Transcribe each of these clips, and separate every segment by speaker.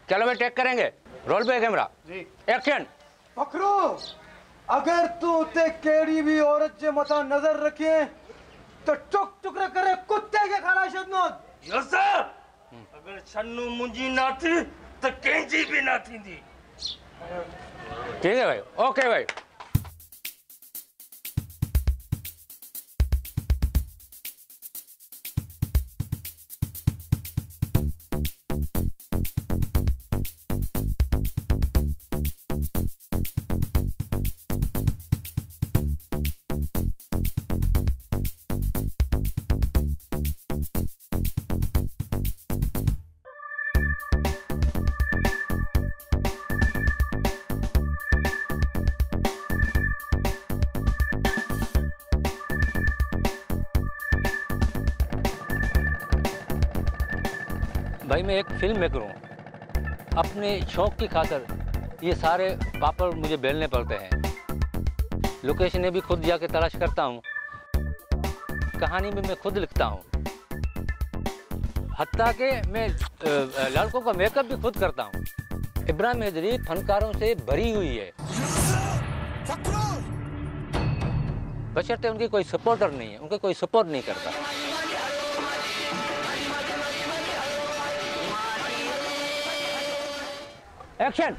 Speaker 1: चलो भाई टेक करेंगे। रोल पे कैमरा जी, एक्शन।
Speaker 2: पकड़ो, अगर तू ते केड़ी भी औरत जे मथा नजर रखे तो टुक टुकड़ा करे कुत्ते के खाना शदनोद।
Speaker 3: Yes sir. अगर छन्नू मुंजी ना थी तो केंजी भी ना थींदी।
Speaker 1: ठीक है भाई, ओके भाई। भाई मैं एक फिल्म मेकर हूँ। अपने शौक की खातिर ये सारे पापड़ मुझे बेलने पड़ते हैं। लोकेशनें भी खुद जाके तलाश करता हूँ, कहानी भी मैं खुद लिखता हूँ, हत्ता कि मैं लड़कों का मेकअप भी खुद करता हूँ। इब्राहिम हैदरी फनकारों से भरी हुई है, बशर्ते उनकी कोई सपोर्टर नहीं है, उनका कोई सपोर्ट नहीं करता। एक्शन।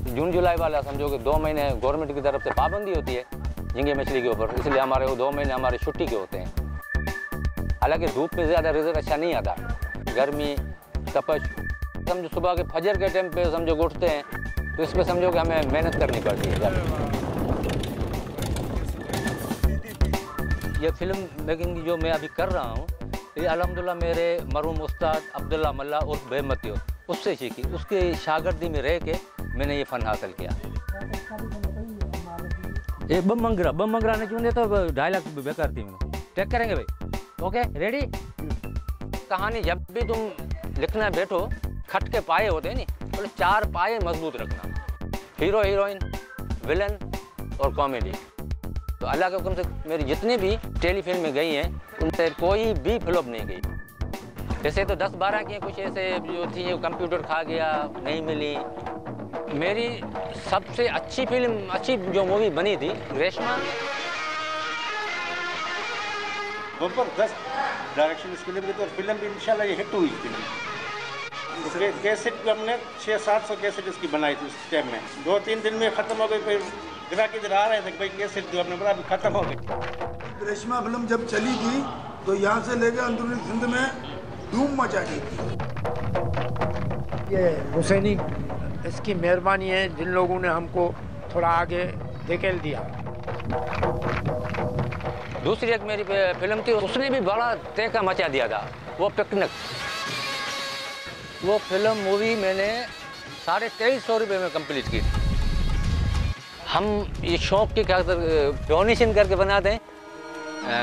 Speaker 1: जून जुलाई वाला समझो कि 2 महीने गवर्नमेंट की तरफ से पाबंदी होती है झींगे मछली के ऊपर, इसलिए हमारे वो 2 महीने हमारे छुट्टी के होते हैं। हालांकि धूप में ज़्यादा रिजल्ट अच्छा नहीं आता, गर्मी तपश, समझो सुबह के फजर के टाइम पे समझो उठते हैं तो इस पर समझो कि हमें मेहनत करनी पड़ती है। ये फिल्म मेकिंग जो मैं अभी कर रहा हूँ ये अल्हम्दुलिल्लाह मेरे मरहूम उस्ताद अब्दुल्ला मल्ला उर्फ बेहमतियो उससे सीखी, उसके शागिर्दी में रह के मैंने ये फ़न हासिल किया। ये बम मंगरा ने चुन तो 2.5 लाख बेकार थी। मैंने टेक करेंगे भाई, ओके रेडी। कहानी जब भी तुम लिखना बैठो, खट के पाए होते हैं नी, तो 4 पाए मजबूत रखना। हीरो हीरोइन, विलन और कॉमेडी। तो अल्लाह के हुक्म से मेरी जितनी भी टेली फिल्म में गई हैं उनसे कोई भी फ्लॉप नहीं गई। जैसे तो 10-12 की कुछ ऐसे जो थी जो कंप्यूटर खा गया, नहीं मिली। मेरी सबसे अच्छी फिल्म, अच्छी जो मूवी बनी थी रेशमा।
Speaker 4: जबरदस्त डायरेक्शन इस फिल्म की, तो फिल्म भी इंशाल्लाह ये हिट हुई फिल्म। कैसेट भी हमने 600-700 कैसेट इसकी बनाई थी उस टाइम में। 2-3 दिन में ख़त्म हो गई। फिर ग्राहक इधर आ रहे थे कि भाई कैसेट दो, हमने बोला अभी ख़त्म हो गई।
Speaker 5: रेशमा फिल्म जब चली थी तो यहाँ से लेकर अंदरूनी सिंध में धूम मचा दी थी।
Speaker 6: ये हुसैनी इसकी मेहरबानी है जिन लोगों ने हमको थोड़ा आगे धकेल दिया।
Speaker 1: दूसरी एक मेरी फिल्म थी, उसने भी बड़ा तहका मचा दिया था, वो पिकनिक। वो फिल्म मूवी मैंने 2350 रुपये में कंप्लीट की। हम ये शौक की खातिर डोनेशन करके बनाते हैं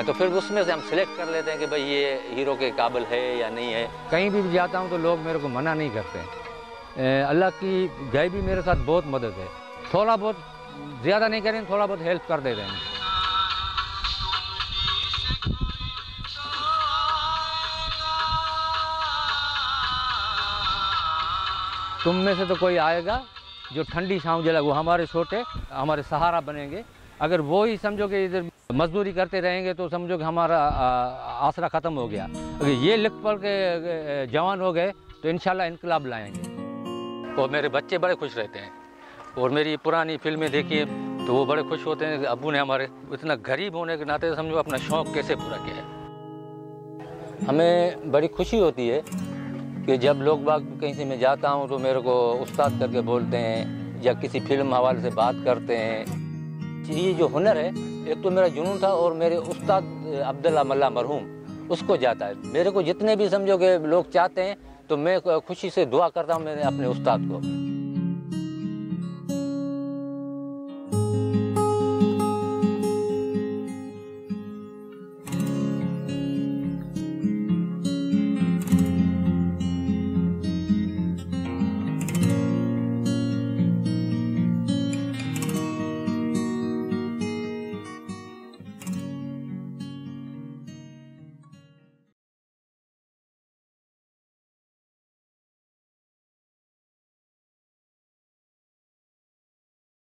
Speaker 1: तो फिर उसमें से हम सिलेक्ट कर लेते हैं कि भाई ये हीरो के काबिल है या नहीं है। कहीं भी जाता हूँ तो लोग मेरे को मना नहीं करते हैं। अल्लाह की गई भी मेरे साथ बहुत मदद है। थोड़ा बहुत, ज़्यादा नहीं करें, थोड़ा बहुत हेल्प कर देते हैं। तुम में से तो कोई आएगा जो ठंडी छाँव जला, वो हमारे छोटे हमारे सहारा बनेंगे। अगर वो ही समझो कि इधर मजदूरी करते रहेंगे तो समझो कि हमारा आसरा ख़त्म हो गया। अगर ये लिख पढ़ के जवान हो गए तो इंशाल्लाह इनकलाब लाएंगे। और मेरे बच्चे बड़े खुश रहते हैं। और मेरी पुरानी फिल्में देखिए तो वो बड़े खुश होते हैं कि अब्बू ने हमारे इतना गरीब होने के नाते समझो अपना शौक़ कैसे पूरा किया है। हमें बड़ी खुशी होती है कि जब लोग बाग कहीं से मैं जाता हूँ तो मेरे को उस्ताद करके बोलते हैं या किसी फिल्म हवाले से बात करते हैं। ये जो हुनर है, एक तो मेरा जुनून था और मेरे उस्ताद अब्दुल्ला मल्ला मरहूम उसको जाता है। मेरे को जितने भी समझो कि लोग चाहते हैं तो मैं खुशी से दुआ करता हूँ मेरे अपने उस्ताद को।